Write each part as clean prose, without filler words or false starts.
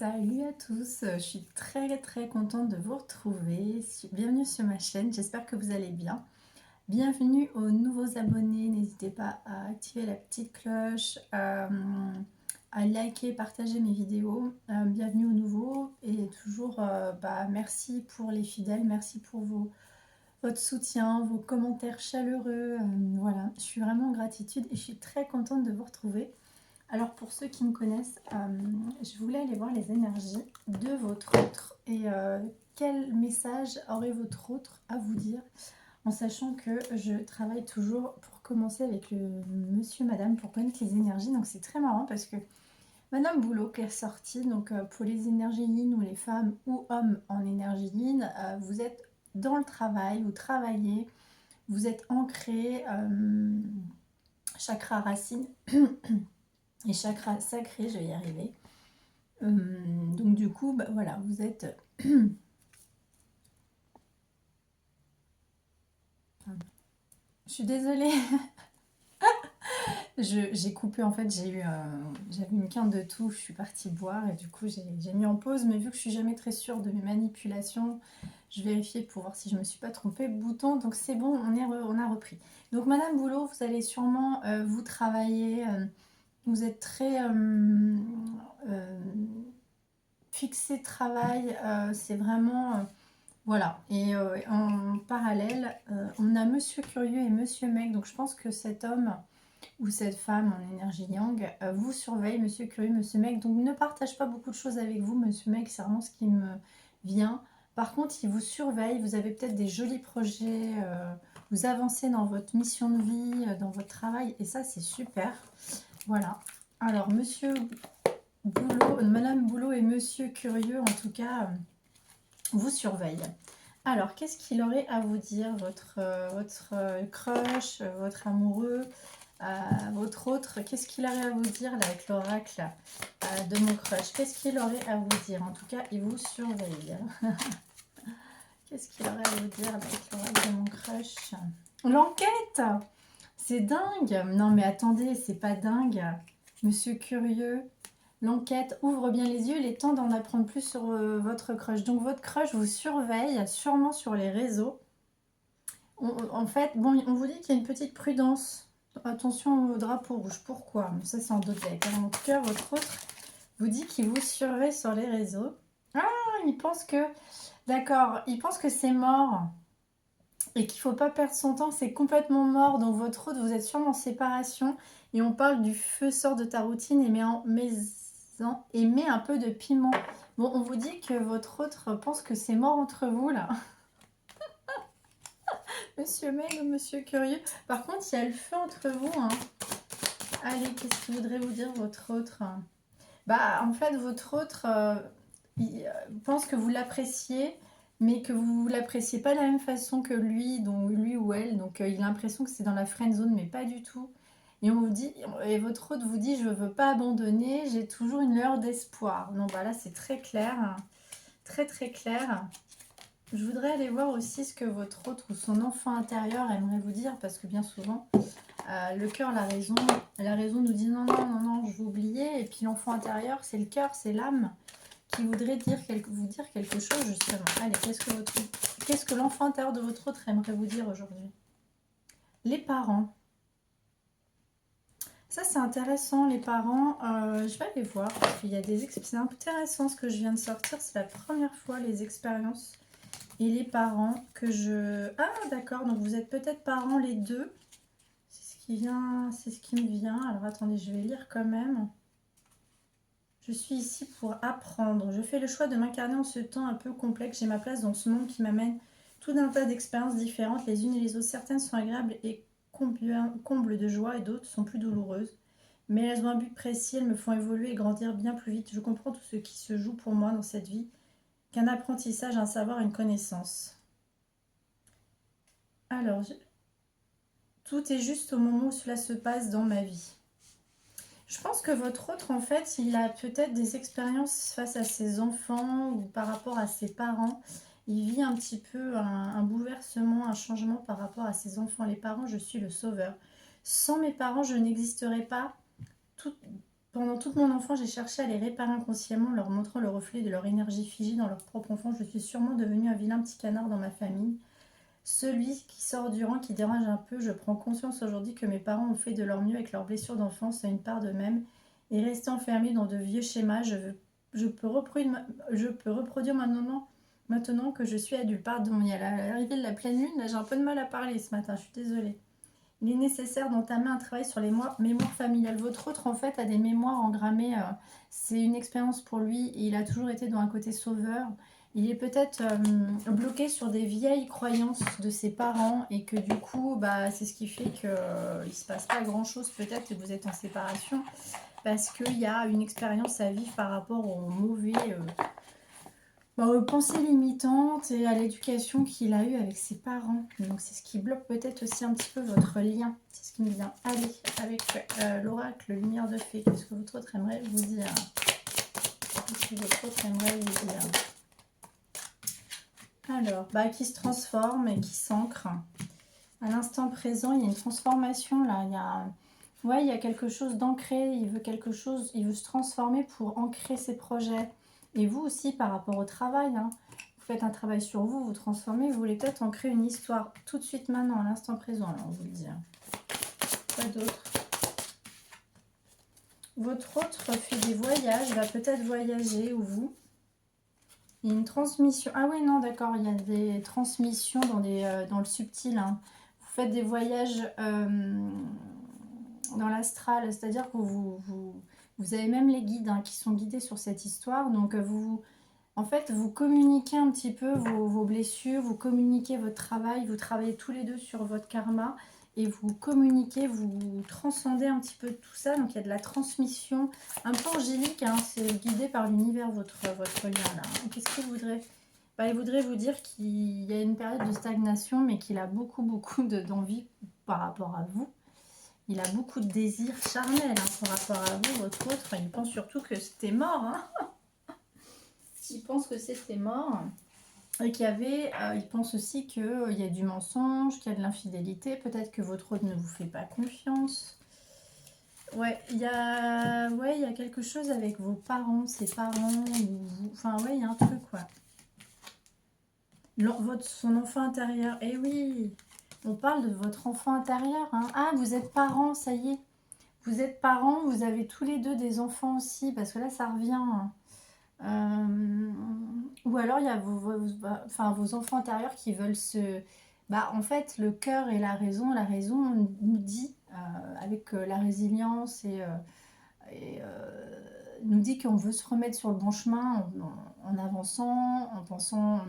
Salut à tous, je suis très contente de vous retrouver. Bienvenue sur ma chaîne, j'espère que vous allez bien. Bienvenue aux nouveaux abonnés, n'hésitez pas à activer la petite cloche, à liker, partager mes vidéos. Bienvenue aux nouveaux et toujours merci pour les fidèles, merci pour votre soutien, vos commentaires chaleureux. Voilà, je suis vraiment en gratitude et je suis très contente de vous retrouver. Alors pour ceux qui me connaissent, je voulais aller voir les énergies de votre autre et quel message aurait votre autre à vous dire, en sachant que je travaille toujours pour commencer avec le monsieur, madame, pour connaître les énergies. Donc c'est très marrant parce que Madame Boulot qui est sortie, donc pour les énergies yin ou les femmes ou hommes en énergie yin, vous êtes dans le travail, vous travaillez, vous êtes ancré, chakra racine et chakra sacré, je vais y arriver. Donc du coup, voilà, vous êtes... Je suis désolée, j'ai coupé, en fait, j'avais une quinte de tout, je suis partie boire et du coup j'ai mis en pause, mais vu que je suis jamais très sûre de mes manipulations, je vérifiais pour voir si je me suis pas trompée de bouton, donc c'est bon, on a repris. Donc Madame Boulot, vous allez sûrement vous travailler, vous êtes très fixé travail, c'est vraiment... Voilà, et en parallèle, on a Monsieur Curieux et Monsieur Mec, donc je pense que cet homme ou cette femme en énergie yang vous surveille, Monsieur Curieux, Monsieur Mec, donc ne partage pas beaucoup de choses avec vous, Monsieur Mec, c'est vraiment ce qui me vient. Par contre, il vous surveille, vous avez peut-être des jolis projets, vous avancez dans votre mission de vie, dans votre travail, et ça c'est super. Voilà, alors Monsieur Boulot, Madame Boulot et Monsieur Curieux, en tout cas... vous surveille. Alors, qu'est-ce qu'il aurait à vous dire, votre crush, votre amoureux, votre autre? Qu'est-ce qu'il aurait à vous dire là, avec l'oracle de mon crush? Qu'est-ce qu'il aurait à vous dire? En tout cas, il vous surveille. Qu'est-ce qu'il aurait à vous dire avec l'oracle de mon crush? L'enquête! C'est dingue! Non mais attendez, c'est pas dingue. Monsieur Curieux, l'enquête ouvre bien les yeux, il est temps d'en apprendre plus sur votre crush. Donc votre crush vous surveille, sûrement sur les réseaux. En fait, bon, on vous dit qu'il y a une petite prudence. Attention au drapeau rouge. Pourquoi? Mais ça, c'est en d'autres decks. En tout cas, votre autre vous dit qu'il vous surveille sur les réseaux. Ah, il pense que... D'accord, il pense que c'est mort et qu'il ne faut pas perdre son temps. C'est complètement mort. Donc votre autre, vous êtes sûrement en séparation. Et on parle du feu sort de ta routine et met un peu de piment. Bon, on vous dit que votre autre pense que c'est mort entre vous, là. Monsieur Meg ou Monsieur Curieux. Par contre, il y a le feu entre vous. Hein. Allez, qu'est-ce qu'il voudrait vous dire, votre autre? Bah, en fait, votre autre il pense que vous l'appréciez, mais que vous l'appréciez pas de la même façon que lui, donc lui ou elle. Donc, il a l'impression que c'est dans la friend zone, mais pas du tout. Et on vous dit, et votre autre vous dit, je veux pas abandonner, j'ai toujours une lueur d'espoir. Non, bah là, c'est très clair, très clair. Je voudrais aller voir aussi ce que votre autre ou son enfant intérieur aimerait vous dire, parce que bien souvent, le cœur, la raison nous dit non, je vais oublier, et puis l'enfant intérieur, c'est le cœur, c'est l'âme qui voudrait vous dire quelque chose, justement. Allez, qu'est-ce que l'enfant intérieur de votre autre aimerait vous dire aujourd'hui? Les parents. Ça, c'est intéressant, les parents. Je vais aller voir, parce qu'il y a c'est intéressant ce que je viens de sortir, c'est la première fois, les expériences et les parents que je... Ah, d'accord, donc vous êtes peut-être parents les deux. C'est ce qui me vient. Alors, attendez, je vais lire quand même. Je suis ici pour apprendre. Je fais le choix de m'incarner en ce temps un peu complexe. J'ai ma place dans ce monde qui m'amène tout un tas d'expériences différentes, les unes et les autres. Certaines sont agréables et comblent de joie et d'autres sont plus douloureuses. Mais elles ont un but précis, elles me font évoluer et grandir bien plus vite. Je comprends tout ce qui se joue pour moi dans cette vie, qu'un apprentissage, un savoir, une connaissance. Alors, tout est juste au moment où cela se passe dans ma vie. Je pense que votre autre, en fait, il a peut-être des expériences face à ses enfants ou par rapport à ses parents. Il vit un petit peu un bouleversement, un changement par rapport à ses enfants. Les parents, je suis le sauveur. Sans mes parents, je n'existerais pas. Tout, Pendant toute mon enfance, j'ai cherché à les réparer inconsciemment, leur montrant le reflet de leur énergie figée dans leur propre enfant. Je suis sûrement devenue un vilain petit canard dans ma famille. Celui qui sort du rang, qui dérange un peu. Je prends conscience aujourd'hui que mes parents ont fait de leur mieux avec leurs blessures d'enfance à une part d'eux-mêmes et resté enfermés dans de vieux schémas. Je peux reproduire maintenant que je suis adulte. Pardon, il y a l'arrivée de la pleine lune. Là, j'ai un peu de mal à parler ce matin, je suis désolée. Il est nécessaire d'entamer un travail sur les mémoires familiales. Votre autre, en fait, a des mémoires engrammées. C'est une expérience pour lui. Et il a toujours été dans un côté sauveur. Il est peut-être bloqué sur des vieilles croyances de ses parents. Et que du coup, bah, c'est ce qui fait qu'il ne se passe pas grand-chose peut-être que vous êtes en séparation. Parce qu'il y a une expérience à vivre par rapport aux mauvais... aux pensées limitantes et à l'éducation qu'il a eue avec ses parents. Donc c'est ce qui bloque peut-être aussi un petit peu votre lien. C'est ce qui me vient. Allez, avec l'oracle Lumière de Fée, qu'est-ce que votre autre aimerait vous dire? Qu'est-ce que votre autre aimerait vous dire? Alors, bah, qui se transforme et qui s'ancre. À l'instant présent, il y a une transformation là. Il y a quelque chose d'ancré. Il veut quelque chose, il veut se transformer pour ancrer ses projets. Et vous aussi, par rapport au travail, hein, vous faites un travail sur vous, vous transformez, vous voulez peut-être ancrer une histoire tout de suite maintenant, à l'instant présent, alors on vous le dit. Quoi d'autre? Votre autre fait des voyages, va peut-être voyager, ou vous. Il y a une transmission. Ah oui, non, d'accord, il y a des transmissions dans le subtil. Hein. Vous faites des voyages dans l'astral, c'est-à-dire que vous avez même les guides qui sont guidés sur cette histoire. Donc, en fait, vous communiquez un petit peu vos blessures, vous communiquez votre travail, vous travaillez tous les deux sur votre karma et vous communiquez, vous transcendez un petit peu tout ça. Donc, il y a de la transmission un peu angélique, hein, c'est guidé par l'univers, votre lien là. Qu'est-ce qu'il voudrait? Bah, il voudrait vous dire qu'il y a une période de stagnation, mais qu'il a beaucoup d'envie par rapport à vous. Il a beaucoup de désirs charnels par rapport à vous, votre autre. Il pense surtout que c'était mort. Hein. Il pense que c'était mort. Et il pense aussi qu'il y a du mensonge, qu'il y a de l'infidélité. Peut-être que votre autre ne vous fait pas confiance. Ouais, il y a quelque chose avec vos parents, ses parents, ou vous. Enfin, ouais, il y a un truc, quoi. Son enfant intérieur. Eh oui, on parle de votre enfant intérieur. Hein. Ah, vous êtes parents, ça y est. Vous êtes parents, vous avez tous les deux des enfants aussi, parce que là, ça revient. Ou alors, il y a vos enfants intérieurs qui veulent se... en fait, le cœur et la raison nous dit, avec la résilience nous dit qu'on veut se remettre sur le bon chemin en avançant, en pensant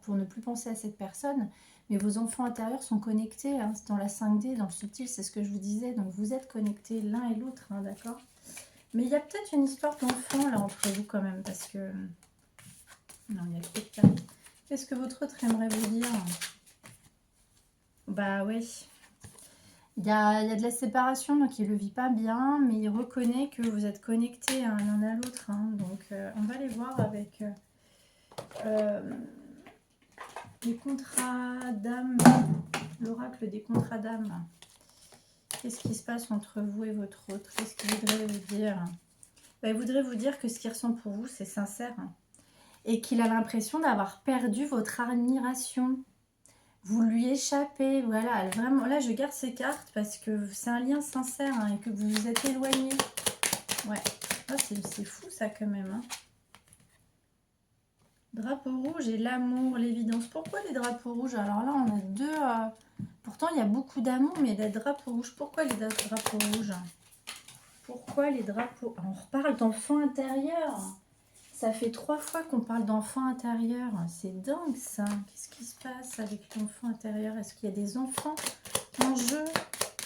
pour ne plus penser à cette personne. Mais vos enfants intérieurs sont connectés, hein, c'est dans la 5D, dans le subtil, c'est ce que je vous disais. Donc vous êtes connectés l'un et l'autre, hein, d'accord? Mais il y a peut-être une histoire d'enfant là entre vous quand même, parce que... Non, il y a trop de cartes. Qu'est-ce que votre autre aimerait vous dire? Bah oui. Il y a de la séparation, donc il ne le vit pas bien, mais il reconnaît que vous êtes connectés l'un à l'autre. Hein. Donc on va les voir avec les contrats d'âme, l'oracle des contrats d'âme. Qu'est-ce qui se passe entre vous et votre autre? Qu'est-ce qu'il voudrait vous dire? Il voudrait vous dire que ce qu'il ressent pour vous, c'est sincère. Hein. Et qu'il a l'impression d'avoir perdu votre admiration. Vous lui échappez, voilà, vraiment, là je garde ces cartes parce que c'est un lien sincère hein, et que vous vous êtes éloigné. Ouais, oh, c'est fou ça quand même. Hein. Drapeau rouge et l'amour, l'évidence. Pourquoi les drapeaux rouges? Alors là on a deux, pourtant il y a beaucoup d'amour mais il y a des drapeaux rouges. Pourquoi les drapeaux rouges? Pourquoi les drapeaux? On reparle d'enfant intérieur. Ça fait 3 fois qu'on parle d'enfant intérieur. C'est dingue ça. Qu'est-ce qui se passe avec l'enfant intérieur? Est-ce qu'il y a des enfants en jeu?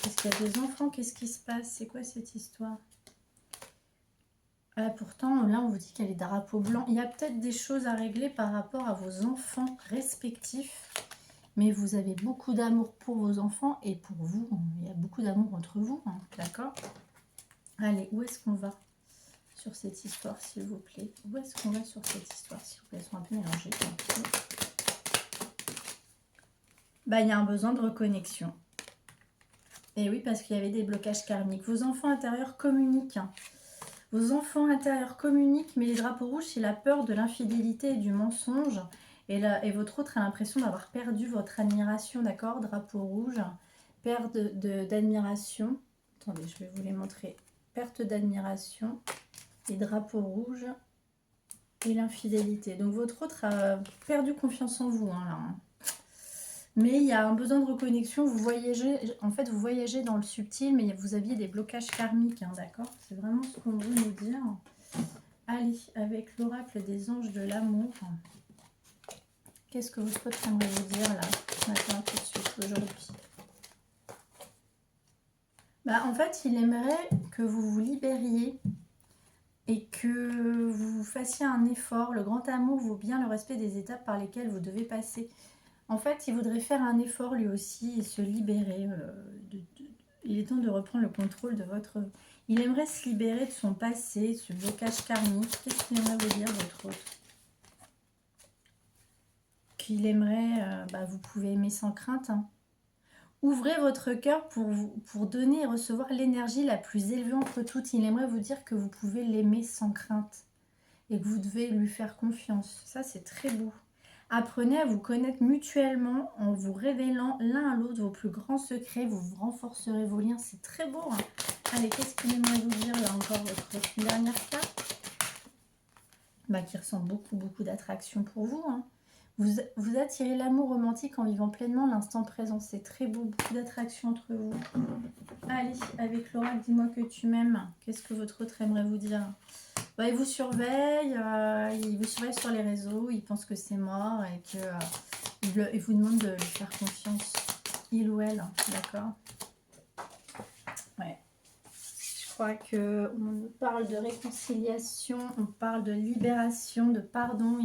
Est-ce qu'il y a des enfants? Qu'est-ce qui se passe? C'est quoi cette histoire? Pourtant, là, on vous dit qu'il y a les drapeaux blancs. Il y a peut-être des choses à régler par rapport à vos enfants respectifs. Mais vous avez beaucoup d'amour pour vos enfants et pour vous. Il y a beaucoup d'amour entre vous. Hein, d'accord? Allez, où est-ce qu'on va sur cette histoire, s'il vous plaît? Où est-ce qu'on va sur cette histoire, s'il vous plaît? Elles sont un peu mélangées. Il y a un besoin de reconnexion. Et oui, parce qu'il y avait des blocages karmiques. Vos enfants intérieurs communiquent. Hein. Vos enfants intérieurs communiquent, mais les drapeaux rouges, c'est la peur de l'infidélité et du mensonge. Et votre autre a l'impression d'avoir perdu votre admiration, d'accord? Drapeau rouge, perte d'admiration. Attendez, je vais vous les montrer. Perte d'admiration, les drapeaux rouges et l'infidélité. Donc votre autre a perdu confiance en vous, hein, là. Hein. Mais il y a un besoin de reconnexion. Vous voyagez, en fait, vous voyagez dans le subtil, mais vous aviez des blocages karmiques, hein, d'accord? C'est vraiment ce qu'on veut nous dire. Allez, avec l'oracle des anges de l'amour, qu'est-ce que votre autre aimerait vous dire là, ce matin, tout de suite, aujourd'hui? Bah, en fait, il aimerait que vous vous libériez et que vous fassiez un effort. Le grand amour vaut bien le respect des étapes par lesquelles vous devez passer. En fait, il voudrait faire un effort lui aussi et se libérer. Il est temps de reprendre le contrôle de votre... Il aimerait se libérer de son passé, de ce blocage karmique. Qu'est-ce qu'il aimerait vous dire, votre autre? Qu'il aimerait... vous pouvez aimer sans crainte. Hein. Ouvrez votre cœur pour donner et recevoir l'énergie la plus élevée entre toutes. Il aimerait vous dire que vous pouvez l'aimer sans crainte et que vous devez lui faire confiance. Ça, c'est très beau. Apprenez à vous connaître mutuellement en vous révélant l'un à l'autre vos plus grands secrets. Vous renforcerez vos liens. C'est très beau. Hein. Allez, qu'est-ce qu'il aimerait vous dire là encore, votre dernière carte? Qui ressent beaucoup, beaucoup d'attraction pour vous. Hein. Vous attirez l'amour romantique en vivant pleinement l'instant présent. C'est très beau, beaucoup d'attraction entre vous. Allez, avec l'oracle, dis-moi que tu m'aimes. Qu'est-ce que votre autre aimerait vous dire? Il vous surveille, il vous surveille sur les réseaux, il pense que c'est mort et qu'il vous demande de lui faire confiance. Il ou elle, d'accord? Ouais. Je crois qu'on parle de réconciliation, on parle de libération, de pardon.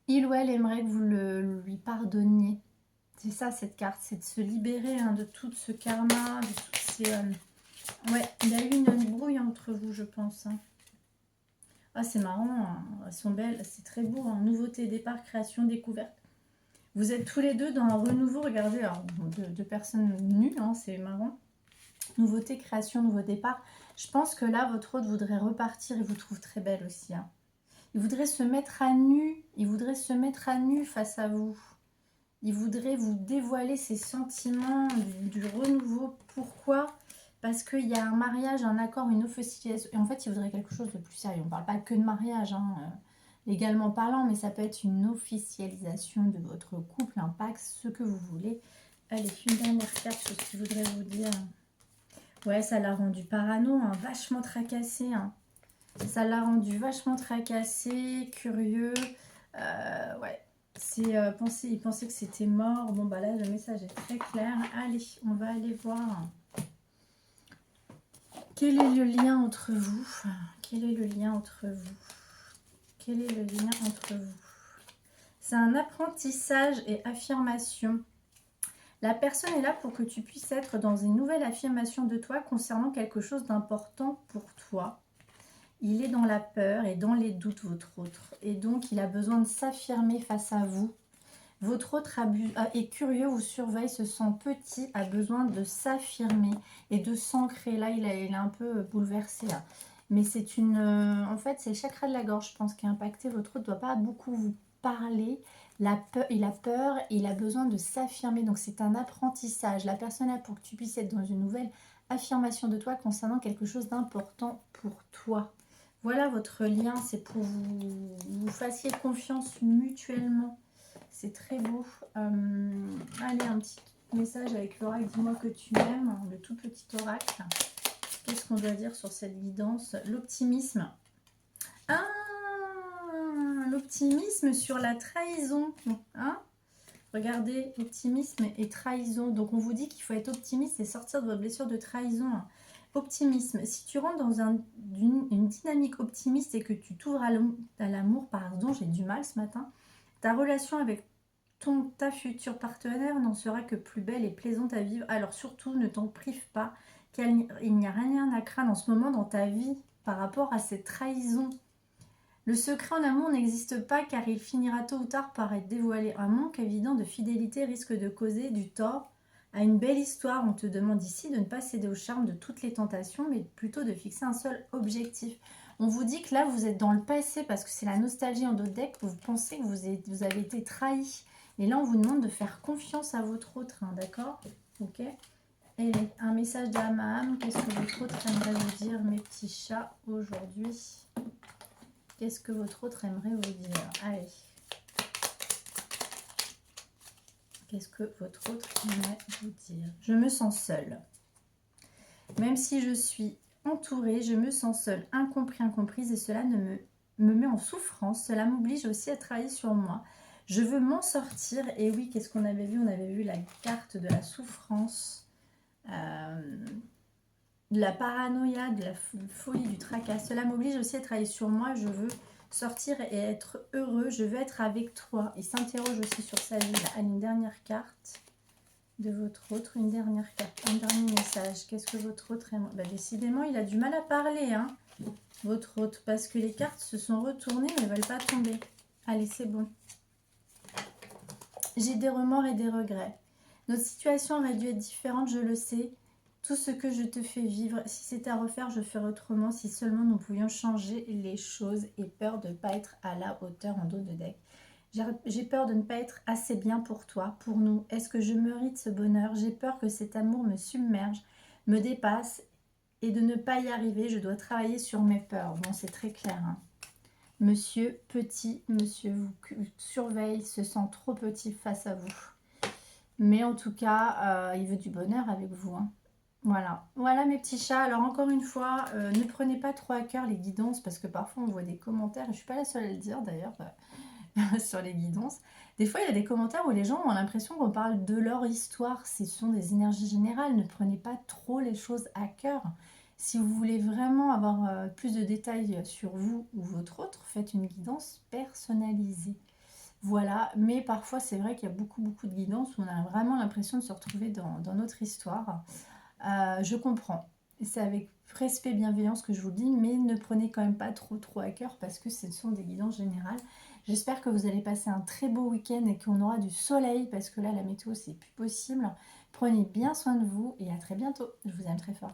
Il ou elle aimerait que vous lui pardonniez. C'est ça cette carte, c'est de se libérer de tout ce karma, de toutes ces... Ouais, il y a eu une brouille entre vous, je pense. Hein. Ah, c'est marrant, hein. Elles sont belles, c'est très beau. Hein. Nouveauté, départ, création, découverte. Vous êtes tous les deux dans un renouveau, regardez, alors, de personnes nues, hein, c'est marrant. Nouveauté, création, nouveau départ. Je pense que là, votre hôte voudrait repartir, il vous trouve très belle aussi. Hein. Il voudrait se mettre à nu, face à vous. Il voudrait vous dévoiler ses sentiments du renouveau. Pourquoi? Parce qu'il y a un mariage, un accord, une officialisation. Et en fait, il voudrait quelque chose de plus sérieux. On ne parle pas que de mariage, hein, légalement parlant, mais ça peut être une officialisation de votre couple, un pacte, ce que vous voulez. Allez, une dernière carte sur ce qu'il voudrait vous dire. Ouais, ça l'a rendu parano, hein, vachement tracassé. Hein. Ça l'a rendu vachement tracassé, curieux. Ouais. Il pensait que c'était mort. Bon, là, le message est très clair. Allez, on va aller voir. Quel est le lien entre vous? Quel est le lien entre vous? Quel est le lien entre vous? C'est un apprentissage et affirmation. La personne est là pour que tu puisses être dans une nouvelle affirmation de toi concernant quelque chose d'important pour toi. Il est dans la peur et dans les doutes, votre autre. Et donc, il a besoin de s'affirmer face à vous. Votre autre est curieux, vous surveille, se sent petit, a besoin de s'affirmer et de s'ancrer. Là, il est un peu bouleversé. Là. Mais c'est une... en fait, c'est le chakra de la gorge, je pense, qui est impacté. Votre autre ne doit pas beaucoup vous parler. Il a peur, il a besoin de s'affirmer. Donc, c'est un apprentissage. La personne est là pour que tu puisses être dans une nouvelle affirmation de toi concernant quelque chose d'important pour toi. Voilà votre lien, c'est pour vous fassiez confiance mutuellement. C'est très beau. Allez, un petit message avec l'oracle. Dis-moi que tu m'aimes. Le tout petit oracle. Qu'est-ce qu'on doit dire sur cette guidance? L'optimisme. Ah, l'optimisme sur la trahison. Hein? Regardez, optimisme et trahison. Donc, on vous dit qu'il faut être optimiste et sortir de votre blessure de trahison. Optimisme. Si tu rentres dans une dynamique optimiste et que tu t'ouvres à l'amour, pardon, j'ai du mal ce matin, ta relation avec ta future partenaire n'en sera que plus belle et plaisante à vivre. Alors surtout, ne t'en prive pas, qu'il n'y a rien à craindre en ce moment dans ta vie par rapport à cette trahison. Le secret en amour n'existe pas car il finira tôt ou tard par être dévoilé. Un manque évident de fidélité risque de causer du tort à une belle histoire. On te demande ici de ne pas céder au charme de toutes les tentations, mais plutôt de fixer un seul objectif. On vous dit que là, vous êtes dans le passé parce que c'est la nostalgie en d'autres decks. Vous pensez que vous avez été trahi. Et là, on vous demande de faire confiance à votre autre, hein, d'accord? Ok. Et un message d'âme à âme. Qu'est-ce que votre autre aimerait vous dire, mes petits chats, aujourd'hui? Qu'est-ce que votre autre aimerait vous dire? Allez. Qu'est-ce que votre autre aimerait vous dire? Je me sens seule. Même si je suis entourée, je me sens seule, incompris, incomprise, et cela me met en souffrance. Cela m'oblige aussi à travailler sur moi. Je veux m'en sortir. Et oui, qu'est-ce qu'on avait vu? On avait vu la carte de la souffrance, de la paranoïa, de la folie, du tracas. Cela m'oblige aussi à travailler sur moi. Je veux sortir et être heureux. Je veux être avec toi. Il s'interroge aussi sur sa vie. Là, une dernière carte de votre autre, une dernière carte, un dernier message. Qu'est-ce que votre autre aime? Bah, décidément, il a du mal à parler, hein, votre autre, parce que les cartes se sont retournées, mais ne veulent pas tomber. Allez, c'est bon. J'ai des remords et des regrets. Notre situation aurait dû être différente, je le sais. Tout ce que je te fais vivre, si c'était à refaire, je ferais autrement. Si seulement nous pouvions changer les choses, et peur de ne pas être à la hauteur en dos de deck. J'ai peur de ne pas être assez bien pour toi, pour nous. Est-ce que je mérite ce bonheur? J'ai peur que cet amour me submerge, me dépasse, et de ne pas y arriver, je dois travailler sur mes peurs. Bon, c'est très clair, hein. Monsieur, petit, monsieur vous surveille, se sent trop petit face à vous. Mais en tout cas, il veut du bonheur avec vous, hein. Voilà, voilà mes petits chats. Alors encore une fois, ne prenez pas trop à cœur les guidances, parce que parfois on voit des commentaires, et je ne suis pas la seule à le dire d'ailleurs, sur les guidances. Des fois, il y a des commentaires où les gens ont l'impression qu'on parle de leur histoire. Ce sont des énergies générales. Ne prenez pas trop les choses à cœur. Si vous voulez vraiment avoir plus de détails sur vous ou votre autre, faites une guidance personnalisée. Voilà, mais parfois c'est vrai qu'il y a beaucoup de guidances où on a vraiment l'impression de se retrouver dans notre histoire. Je comprends. C'est avec respect et bienveillance que je vous le dis, mais ne prenez quand même pas trop à cœur parce que ce sont des guidances générales. J'espère que vous allez passer un très beau week-end et qu'on aura du soleil parce que là, la météo, c'est plus possible. Prenez bien soin de vous et à très bientôt. Je vous aime très fort.